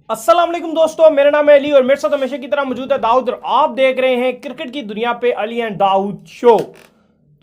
अस्सलाम वालेकुम दोस्तों, मेरा नाम है अली और मेरे साथ हमेशा की तरह मौजूद है दाऊद और आप देख रहे हैं क्रिकेट की दुनिया पे अली एंड दाऊद शो।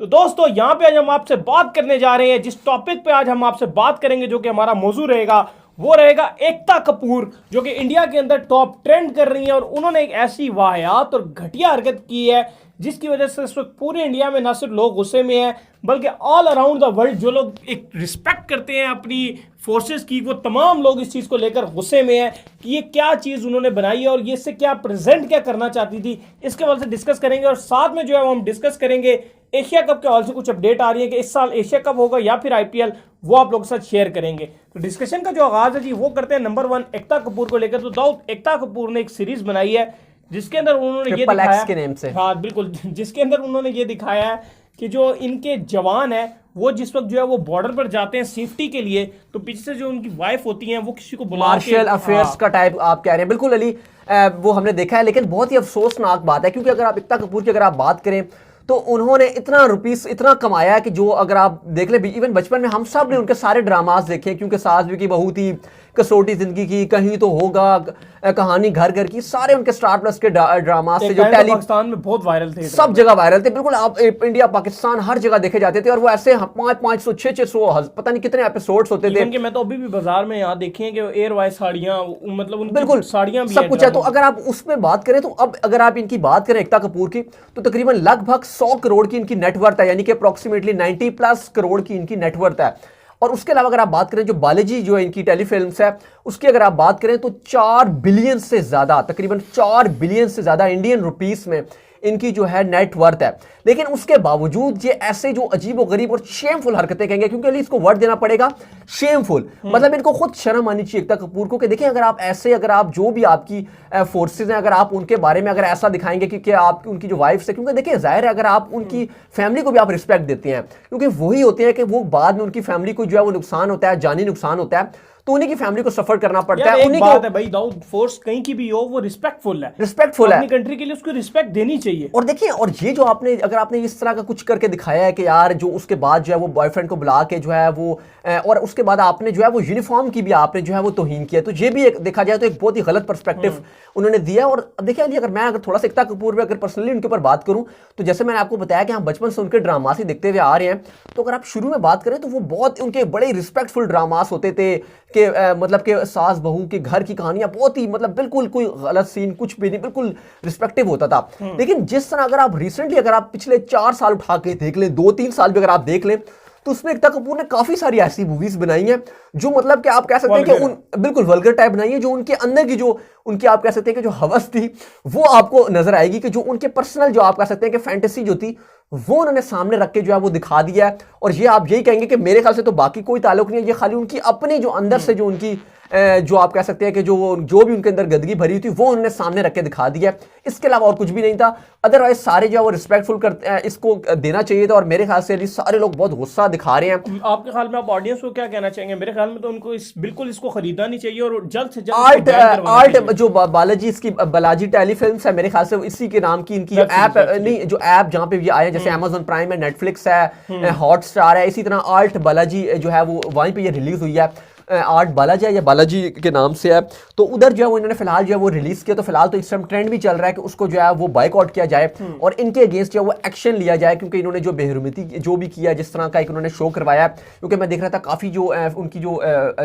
तो दोस्तों यहाँ पे आज हम आपसे बात करने जा रहे हैं, जिस टॉपिक पे आज हम आपसे बात करेंगे जो कि हमारा मौजू रहेगा वो रहेगा एकता कपूर, जो कि इंडिया के अंदर टॉप ट्रेंड कर रही है और उन्होंने एक ऐसी वाहियात और घटिया हरकत की है जिसकी वजह से इस वक्त पूरे इंडिया में ना सिर्फ लोग गुस्से में हैं बल्कि ऑल अराउंड द वर्ल्ड जो लोग एक रिस्पेक्ट करते हैं अपनी फोर्सेस की, वो तमाम लोग इस चीज़ को लेकर गुस्से में हैं कि ये क्या चीज़ उन्होंने बनाई है और ये इससे क्या प्रेजेंट क्या करना चाहती थी। इसके हवाले से डिस्कस करेंगे और साथ में जो है वो हम डिस्कस करेंगे एशिया कप के हवाले से कुछ अपडेट आ रही है कि इस साल एशिया कप होगा या फिर आईपीएल, वो आप लोगों के साथ शेयर करेंगे। तो डिस्कशन का जो आगाज है जी वो करते हैं नंबर 1 एकता कपूर को लेकर। तो दाऊद, एकता कपूर ने एक सीरीज बनाई है जिसके अंदर उन्होंने ये दिखाया के नेम से, हाँ बिल्कुल, जिसके अंदर उन्होंने ये दिखाया है कि जो इनके जवान है वो जिस वक्त जो है वो बॉर्डर पर जाते हैं सेफ्टी के लिए, तो पीछे से जो उनकी वाइफ होती हैं वो किसी को बुला मार्शल अफेयर्स का टाइप आप कह रहे हैं। बिल्कुल अली, वो हमने देखा है, लेकिन बहुत ही अफसोसनाक बात है क्योंकि अगर आप एकता कपूर की अगर आप बात करें तो उन्होंने इतना रुपीस इतना कमाया है कि जो अगर आप देख ले, इवन बचपन में हम सब ने उनके सारे ड्रामास देखे, क्योंकि सास भी की बहू थी, कसौटी जिंदगी की, कहीं तो होगा, कहानी घर घर की, सारे उनके स्टार प्लस के ड्रामास थे जो पाकिस्तान में बहुत वायरल थे, सब जगह वायरल थे। बिल्कुल, आप इंडिया पाकिस्तान हर जगह देखे जाते थे और वो ऐसे 500 600 पता नहीं कितने एपिसोड्स होते थे कि मैं तो अभी भी बाजार में यहाँ देखे हैं कि एयर वाइज साड़ियाँ, मतलब बिल्कुल साड़ियाँ सब कुछ है। तो अगर आप उसमें बात करें तो अब अगर आप इनकी बात करें एकता कपूर की, तो तकरीबन लगभग 100 करोड़ की इनकी नेटवर्थ है, यानी कि अप्रोक्सीमेटली 90 प्लस करोड़ की इनकी नेटवर्थ है। और उसके अलावा अगर आप बात करें जो बालाजी जो इनकी टेलीफिल्म्स है उसकी अगर आप बात करें तो 4 बिलियन से ज्यादा, तकरीबन 4 बिलियन से ज्यादा इंडियन रुपीस में इनकी जो है नेटवर्थ है। लेकिन उसके बावजूद ये ऐसे जो अजीब और गरीब और शेमफुल हरकतें कहेंगे, क्योंकि अली इसको वर्ड देना पड़ेगा शेमफुल, मतलब इनको खुद शर्म आनी चाहिए एकता कपूर को कि देखिए अगर आप ऐसे, अगर आप जो भी आपकी फोर्सेज हैं, अगर आप उनके बारे में अगर ऐसा दिखाएंगे कि आप उनकी जो वाइफ है, क्योंकि देखिए जाहिर है अगर आप उनकी फैमिली को भी आप रिस्पेक्ट देते हैं, क्योंकि वही होते हैं कि वो बाद में उनकी फैमिली को जो है वो नुकसान होता है, जानी नुकसान होता है, तो उन्हीं की फैमिली को सफर करना पड़ता है। उन्हीं बात है भाई दाऊद, फोर्स कहीं की भी हो वो रिस्पेक्टफुल है, अपनी कंट्री के लिए उसको रिस्पेक्ट देनी चाहिए। और देखिए, और ये जो आपने अगर आपने इस तरह का कुछ करके दिखाया है कि यार जो उसके बाद जो है वो बॉयफ्रेंड को बुला के जो है वो, और उसके बाद आपने जो है वो यूनिफॉर्म की भी आपने जो है वो तौहीन किया, तो ये भी एक देखा जाए तो एक बहुत ही गलत पर्सपेक्टिव उन्होंने दिया। और देखिए अगर मैं अगर थोड़ा सा एकता कपूर में अगर पर्सनली उनके ऊपर बात करूं तो जैसे मैंने आपको बताया कि हम बचपन से उनके ड्रामास ही देखते हुए आ रहे हैं, तो अगर आप शुरू में बात करें तो वो बहुत उनके बड़े रिस्पेक्टफुल ड्रामास होते थे कि मतलब कि सास बहू के घर की कहानियां बहुत ही, मतलब बिल्कुल कोई गलत सीन कुछ भी नहीं, बिल्कुल रिस्पेक्टिव होता था। लेकिन जिस तरह अगर आप रिसेंटली अगर आप पिछले 4 साल उठा के देख लें, 2-3 साल भी अगर आप देख लें, तो उसमें एकता कपूर ने काफी सारी ऐसी मूवीज बनाई हैं जो मतलब कि आप कह सकते हैं कि उन बिल्कुल वल्गर टाइप बनाई है, जो उनके अंदर की जो उनकी आप कह सकते हैं कि जो हवस थी वो आपको नजर आएगी, कि जो उनके पर्सनल जो आप कह सकते हैं कि फैंटेसी जो थी वो उन्होंने सामने रख के जो है वो दिखा दिया है। और ये आप यही कहेंगे कि मेरे ख्याल से तो बाकी कोई ताल्लुक नहीं है, ये खाली उनकी अपनी जो अंदर से जो उनकी जो आप कह सकते हैं कि जो भी उनके अंदर गंदगी भरी थी वो उन्होंने सामने रख के दिखा दिया है, इसके अलावा और कुछ भी नहीं था। अदरवाइज सारे जो है वो रिस्पेक्टफुल करते हैं, इसको देना चाहिए था। और मेरे ख्याल से सारे लोग बहुत गुस्सा दिखा रहे हैं। आपके ख्याल में आप ऑडियंस को क्या कहना चाहेंगे? मेरे ख्याल में तो उनको बिल्कुल इसको खरीदना नहीं चाहिए और जल्द से जल्द आर्ट जो बालाजी इसकी बालाजी टेलीफिल्म्स है, मेरे ख्याल से इसी के नाम की इनकी ऐप नहीं, जो ऐप जहां पे ये आया, जैसे अमेज़न प्राइम है, नेटफ्लिक्स है, हॉटस्टार है, इसी तरह आर्ट बालाजी जो है वो वहीं पे ये रिलीज हुई है। आर्ट बालाजी है या बालाजी के नाम से है, तो उधर जो है वो इन्होंने फिलहाल जो है वो रिलीज किया। तो फिलहाल तो इस टाइम ट्रेंड भी चल रहा है कि उसको जो है वो बाइकआउट किया जाए और इनके अगेंस्ट जो है वो एक्शन लिया जाए, क्योंकि इन्होंने जो बेहरमती जो भी किया, जिस तरह का एक उन्होंने शो करवाया, क्योंकि मैं देख रहा था काफी जो उनकी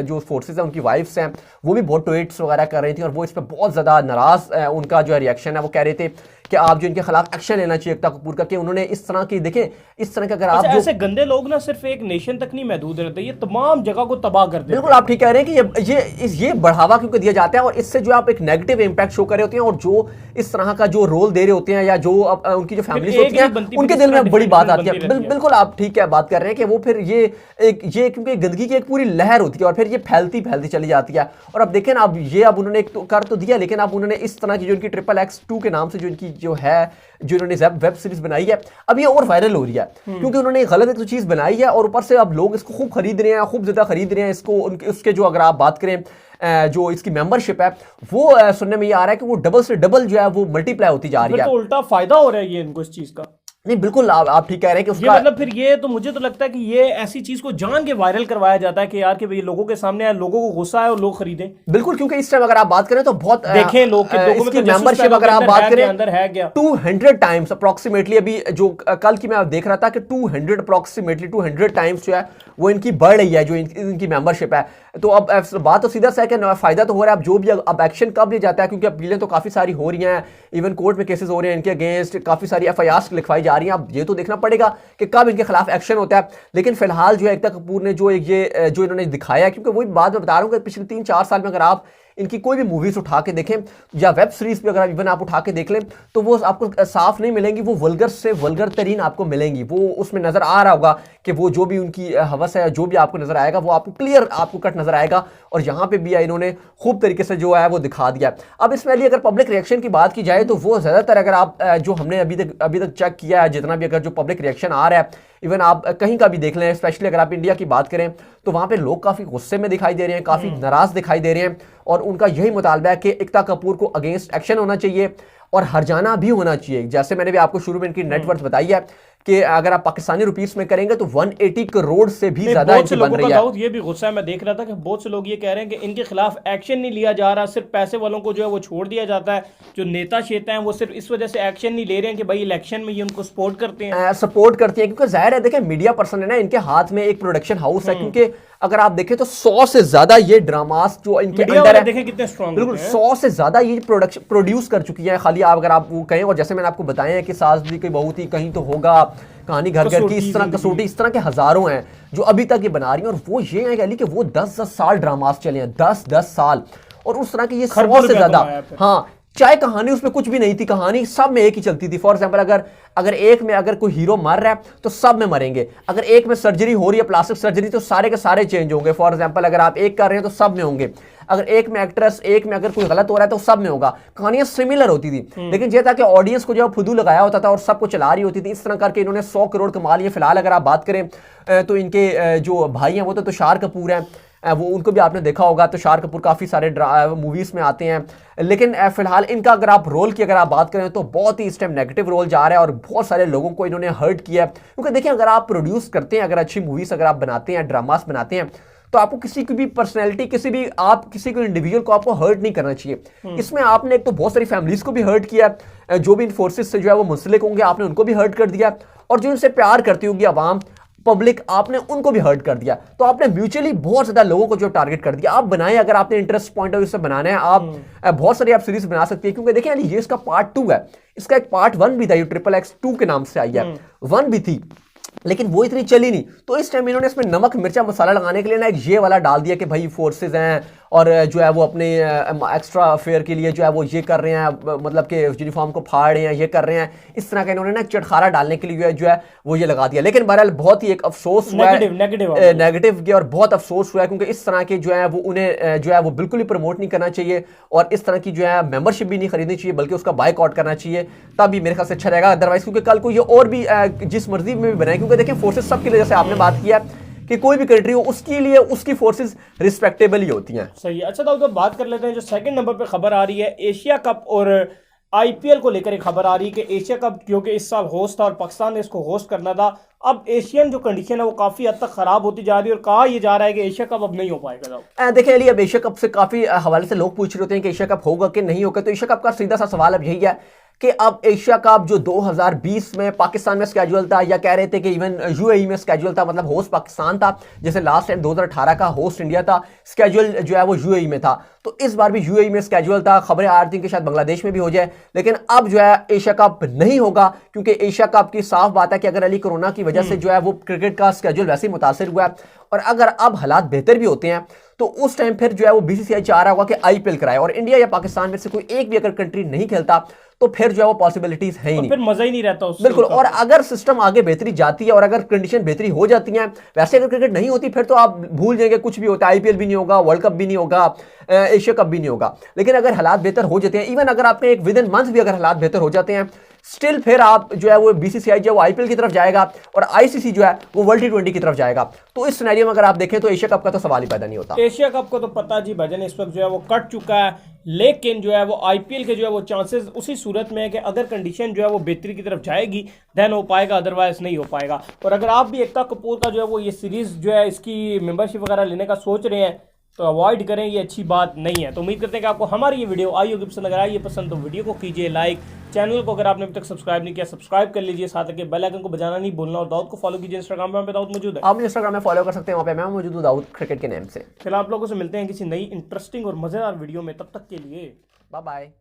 जो फोर्सेज है, उनकी वाइफ्स हैं, वो भी बहुत ट्वीट्स वगैरह कर रही थी और वो इस पर बहुत ज्यादा नाराज उनका जो है रिएक्शन है। वो कह रहे थे कि आप जो इनके खिलाफ एक्शन लेना चाहिए एकता कपूर का, कि उन्होंने इस तरह की, देखें इस तरह के अगर आप ऐसे गंदे लोग ना सिर्फ एक नेशन तक नहीं महदूद रहते, ये तमाम जगह को तबाह कर देते हैं। बिल्कुल आप ठीक कह रहे हैं कि ये बढ़ावा क्योंकि दिया जाता है और इससे जो आप एक नेगेटिव इंपैक्ट शो कर रहे होते हैं और जो इस तरह का जो रोल दे रहे होते हैं या जो उनकी जो फैमिली होती है उनके दिल में बड़ी बात आती है। बिल्कुल आप ठीक है बात कर रहे हैं कि वो फिर ये क्योंकि गंदगी की एक पूरी लहर होती है और फिर ये फैलती चली जाती है। और अब देखें ना, अब ये अब उन्होंने एक कर तो दिया, लेकिन अब उन्होंने इस तरह की जो इनकी XXX2 के नाम से जो इनकी जो है जो इन्होंने वेब सीरीज बनाई है, अब ये और वायरल हो रही है क्योंकि उन्होंने गलत एक तो चीज बनाई है और ऊपर से अब लोग इसको खूब खरीद रहे हैं, खूब ज्यादा खरीद रहे हैं इसको। उसके जो अगर आप बात करें जो इसकी मेंबरशिप है वो सुनने में ये आ रहा है कि वो डबल से डबल जो है वो मल्टीप्लाई होती जा रही है। तो उल्टा फायदा हो रहा है ये इनको इस चीज का। नहीं बिल्कुल आप ठीक कह रहे हैं कि ये उसका मतलब फिर ये तो मुझे तो लगता है कि ये ऐसी चीज को जान के वायरल करवाया जाता है कि यार कि भाई लोगों के सामने आए, लोगों को गुस्सा है और लोग खरीदें। बिल्कुल, क्योंकि इस टाइम अगर आप बात करें तो बहुत देखें लोग कि लोगों में इसकी तो जासूस मेंबरशिप पैदा अगर आप अंदर बात है करें क्या, अंदर है क्या 200 टाइम्स अप्रोक्सीमेटली, अभी जो कल की मैं देख रहा था कि 200 अप्रोक्सीमेटली 200 टाइम्स जो है वो इनकी बढ़ रही है, जो इनकी मेंबरशिप है। तो अब बात तो सीधा सा है कि फायदा तो हो रहा है। अब जो भी अब एक्शन कब लिया जाता है, क्योंकि अपीलें तो काफी सारी हो रही हैं, इवन कोर्ट में केसेस हो रहे हैं इनके अगेंस्ट, काफी सारी FIRs लिखवाई जा रही हैं। अब ये तो देखना पड़ेगा कि कब इनके खिलाफ एक्शन होता है। लेकिन फिलहाल जो है एकता कपूर ने जो जो इन्होंने दिखाया है, क्योंकि वही बात मैं बता रहा हूँ कि पिछले 3-4 साल में अगर आप इनकी कोई भी मूवीज उठा के देखें या वेब सीरीज भी अगर इवन आप उठा के देख लें तो वो आपको साफ नहीं मिलेंगी, वो वल्गर से वल्गर तरीन आपको मिलेंगी। वो उसमें नजर आ रहा होगा कि वो जो भी उनकी हवस है, जो भी आपको नजर आएगा वो आपको क्लियर आपको कट नजर आएगा। और यहाँ पे भी इन्होंने खूब तरीके से जो है वो दिखा दिया। अब इसमें अगर पब्लिक रिएक्शन की बात की जाए तो वो ज्यादातर अगर आप जो हमने अभी तक चेक किया है, जितना भी अगर जो पब्लिक रिएक्शन आ रहा है, इवन आप कहीं का भी देख लें, स्पेशली अगर आप इंडिया की बात करें तो वहां पे लोग काफी गुस्से में दिखाई दे रहे हैं, काफी नाराज दिखाई दे रहे हैं। और उनका यही मुतालबा है कि एकता कपूर को अगेंस्ट एक्शन होना चाहिए और हरजाना भी होना चाहिए। जैसे मैंने भी आपको शुरू में इनकी नेटवर्थ बताई है कि अगर आप पाकिस्तानी रुपीस में करेंगे तो 180 करोड़ से भी ज्यादा बहुत से इनकी बन लोगों रही का है। दाऊद ये भी गुस्सा है, मैं देख रहा था कि बहुत से लोग ये कह रहे हैं कि इनके खिलाफ एक्शन नहीं लिया जा रहा, सिर्फ पैसे वालों को जो है वो छोड़ दिया जाता है। जो नेता शेता हैं वो सिर्फ इस वजह से एक्शन नहीं ले रहे हैं कि भाई इलेक्शन में ये उनको सपोर्ट करते हैं, सपोर्ट करती है, क्योंकि जाहिर है देखिए मीडिया पर्सन है ना, इनके हाथ में एक प्रोडक्शन हाउस है। क्योंकि अगर आप देखें तो 100 से ज्यादा ये ड्रामास जो इनके मीडिया अंदर वाले है, देखें कितने स्ट्रांग बिल्कुल 100 से ज्यादा ये प्रोडक्शन प्रोड्यूस कर चुकी है। खाली आप अगर आप वो कहें, और जैसे मैंने आपको बताया है कि सास भी कोई बहुत ही कहीं तो होगा, कहानी घर घर की, इस तरह कसौटी, इस तरह के हजारों हैं जो अभी तक ये बना रही हैं। और वो ये है कि वो 10-10 साल ड्रामास चले हैं, 10-10 साल, और उस तरह के ये 100 से ज्यादा। हाँ, चाहे कहानी उसमें कुछ भी नहीं थी, कहानी सब में एक ही चलती थी। फॉर एग्जांपल अगर एक में अगर कोई हीरो मर रहा है तो सब में मरेंगे। अगर एक में सर्जरी हो रही है, प्लास्टिक सर्जरी, तो सारे के सारे चेंज होंगे। फॉर एग्जांपल अगर आप एक कर रहे हैं तो सब में होंगे। अगर एक में एक्ट्रेस, एक में अगर कोई गलत हो रहा है तो सब में होगा। कहानियां सिमिलर होती थी, लेकिन ये था कि ऑडियंस को जो फुदू लगाया होता था और सबको चला रही होती थी। इस तरह करके इन्होंने 100 करोड़ कमा लिए। फिलहाल अगर आप बात करें तो इनके जो भाई हैं वो तो तुषार कपूर हैं, वो उनको भी आपने देखा होगा। तुषार कपूर काफ़ी सारे मूवीज़ में आते हैं, लेकिन फिलहाल इनका अगर आप रोल की अगर आप बात करें तो बहुत ही इस टाइम नेगेटिव रोल जा रहा है और बहुत सारे लोगों को इन्होंने हर्ट किया है। क्योंकि देखिए अगर आप प्रोड्यूस करते हैं, अगर अच्छी मूवीज़ अगर आप बनाते हैं, ड्रामास बनाते हैं, तो आपको किसी की भी पर्सनैलिटी, किसी को इंडिविजुअल को आपको हर्ट नहीं करना चाहिए। इसमें आपने एक तो बहुत सारी फैमिलीज को भी हर्ट किया, जो भी इन फोर्सेस से जो है वो मुंसलिक होंगे आपने उनको भी हर्ट कर दिया, और जो इनसे प्यार करती होगी आवाम पब्लिक आपने उनको भी हर्ट कर दिया। तो आपने म्यूचुअली बहुत ज्यादा लोगों को जो टारगेट कर दिया। आप बनाए, अगर आपने इंटरेस्ट पॉइंट ऑफ व्यू से बनाना है, आप बहुत सारी आप सीरीज बना सकती है। क्योंकि देखिए ये इसका पार्ट 2 है, इसका एक पार्ट 1 भी था, ये XXX2 के नाम से आई है, 1 भी थी, लेकिन वो इतनी चली नहीं। तो इस टाइम इन्होंने इसमें नमक मिर्चा मसाला लगाने के लिए ना एक ये वाला डाल दिया कि भाई फोर्सेज हैं और जो है वो अपने एक्स्ट्रा अफेयर के लिए जो है वो ये कर रहे हैं, मतलब कि यूनिफॉर्म को फाड़ रहे हैं, ये कर रहे हैं। इस तरह का इन्होंने ना चटखारा डालने के लिए जो है वो ये लगा दिया। लेकिन बहरहाल बहुत ही एक अफसोस हुआ है, नेगेटिव की, और बहुत अफसोस हुआ है क्योंकि इस तरह के जो है वो उन्हें जो है वो बिल्कुल ही प्रमोट नहीं करना चाहिए और इस तरह की जो है मेंबरशिप भी नहीं खरीदनी चाहिए, बल्कि उसका बाइकआउट करना चाहिए, तभी मेरे ख्याल से अच्छा रहेगा। अदरवाइज क्योंकि कल को ये और भी जिस मर्जी में भी बनाए, क्योंकि देखिए फोर्सेज सबके लिए, जैसे आपने बात किया कि कोई भी कंट्री हो उसके लिए उसकी फोर्सेस रिस्पेक्टेबल ही होती हैं। सही है। अच्छा दाऊद, बात कर लेते हैं जो सेकंड नंबर पे खबर आ रही है, एशिया कप और आईपीएल को लेकर एक खबर आ रही है कि एशिया कप क्योंकि इस साल होस्ट था और पाकिस्तान ने इसको होस्ट करना था, अब एशियन जो कंडीशन है वो काफी हद तक खराब होती जा रही है और कहा यह जा रहा है कि एशिया कप अब नहीं हो पाएगा। देखिए अली, अब एशिया कप से काफी हवाले से लोग पूछ रहे होते हैं कि एशिया कप होगा कि नहीं होगा। तो एशिया कप का सीधा सा सवाल अब यही है कि अब एशिया कप जो 2020 में पाकिस्तान में स्केड्यूल था, या कह रहे थे कि इवन यूएई में स्केड्यूल था, मतलब होस्ट पाकिस्तान था, जैसे लास्ट टाइम 2018 का होस्ट इंडिया था, स्केड्यूल जो है वो यूएई में था। तो इस बार भी यूएई में स्केड्यूल था, खबरें आ रही थी कि शायद बांग्लादेश में भी हो जाए, लेकिन अब जो है एशिया कप नहीं होगा, क्योंकि एशिया कप की साफ बात है कि अगर अली कोरोना की वजह से जो है वो क्रिकेट का स्केड्यूल वैसे ही मुतासिर हुआ है, और अगर अब हालात बेहतर भी होते हैं तो उस टाइम फिर जो है वो बीसीसीआई चाह रहा होगा कि आईपीएल कराए, और इंडिया या पाकिस्तान में से कोई एक भी अगर कंट्री नहीं खेलता तो फिर जो है वो पॉसिबिलिटीज है ही नहीं, फिर मजा ही नहीं रहता उससे। बिल्कुल। और अगर सिस्टम आगे बेहतरी जाती है और अगर कंडीशन बेहतरी हो जाती है, वैसे अगर क्रिकेट नहीं होती फिर तो आप भूल जाएंगे, कुछ भी होता है, आईपीएल भी नहीं होगा, वर्ल्ड कप भी नहीं होगा, एशिया कप भी नहीं होगा। लेकिन अगर हालात बेहतर हो जाते हैं, इवन अगर आपके एक विद इन मंथ भी अगर हालात बेहतर हो जाते हैं, स्टिल फिर आप जो है वो बीसीसीआई जो है वो आईपीएल की तरफ जाएगा और आईसीसी जो है वो वर्ल्ड टी20 की तरफ जाएगा। तो इस सिनेरियो में अगर आप देखें तो एशिया कप का तो सवाल ही पैदा नहीं होता। एशिया कप को तो पता जी भजन इस वक्त जो है वो कट चुका है, लेकिन जो है वो आईपीएल के जो है वो चांसेस उसी सूरत में है कि अगर कंडीशन जो है वो बेहतरी की तरफ जाएगी देन हो पाएगा, अदरवाइज नहीं हो पाएगा। और अगर आप भी एकता कपूर का जो है वो ये सीरीज जो है इसकी मेंबरशिप वगैरह लेने का सोच रहे हैं तो अवॉइड करें, ये अच्छी बात नहीं है। तो उम्मीद करते हैं कि आपको हमारी ये वीडियो आई होगी पसंद। अगर आई है पसंद तो वीडियो को कीजिए लाइक, चैनल को अगर आपने अभी तक सब्सक्राइब नहीं किया सब्सक्राइब कर लीजिए, साथ ही बेल आइकन को बजाना नहीं भूलना। और दाऊद को फॉलो कीजिए इंस्टाग्राम पे दाऊद मौजूद है, आप मुझे इंस्टाग्राम में फॉलो कर सकते हैं, वहाँ पे मैं मौजूद हूँ दाऊद क्रिकेट के नेम से। फिर आप लोगों से मिलते हैं किसी नई इंटरेस्टिंग और मजेदार वीडियो में, तब तक के लिए बाय बाय।